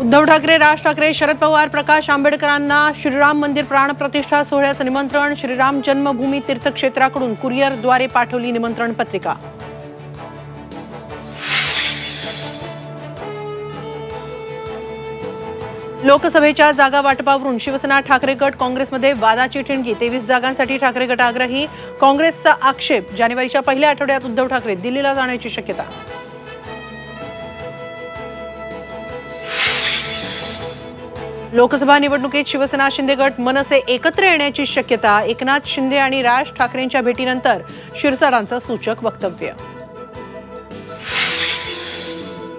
उद्धव ठाकरे, राज ठाकरे, शरद पवार, प्रकाश आंबेडकरांना श्रीराम मंदिर प्राणप्रतिष्ठा सोहळ्याचं निमंत्रण। श्रीराम जन्मभूमी तीर्थक्षेत्राकडून कुरिअरद्वारे पाठवली निमंत्रण पत्रिका। लोकसभेच्या जागा वाटपावरून शिवसेना ठाकरे गट काँग्रेसमध्ये वादाची ठिणगी। 23 जागांसाठी ठाकरे गट आग्रही। काँग्रेसचा आक्षेप, जानेवारीच्या पहिल्या आठवड्यात उद्धव ठाकरे दिल्लीला जाण्याची शक्यता। लोकसभा निवडणुकीत शिवसेना शिंदे गट मनसे एकत्र येण्याची शक्यता। एकनाथ शिंदे आणि राज ठाकरेंच्या भेटीनंतर शिरसाटांचं सूचक वक्तव्य।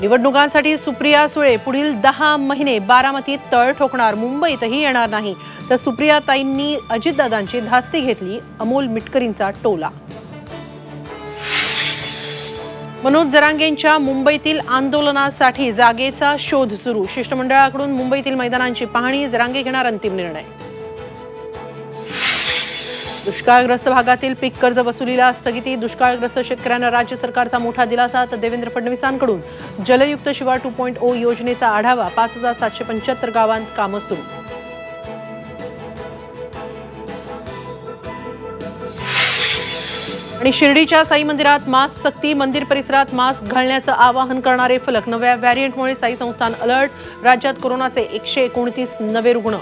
निवडणुकांसाठी सुप्रिया सुळे पुढील 10 महिने बारामतीत तळ ठोकणार। मुंबईतही येणार नाही, तर सुप्रियाताईंनी अजितदादांची धास्ती घेतली। अमोल मिटकरींचा टोला। मनोज जरांगेंच्या मुंबईतील आंदोलनासाठी जागेचा शोध सुरू। शिष्टमंडळाकडून मुंबईतील मैदानांची पाहणी। जरांगे घेणार अंतिम निर्णय। दुष्काळग्रस्त भागातील पीक कर्ज वसुलीला स्थगिती। दुष्काळग्रस्त शेतकऱ्यांना राज्य सरकारचा मोठा दिलासा। तर देवेंद्र फडणवीसांकडून जलयुक्त शिवार 2.0 योजनेचा आढावा। 5775 गावांत कामं सुरू। आणि शिर्डीच्या साई मंदिरात मास्क सक्ती। मंदिर परिसरात मास्क घालण्याचं आवाहन करणारे फलक। नव्या व्हेरिएंटमुळे साई संस्थान अलर्ट। राज्यात कोरोनाचे 129 नवे रुग्ण।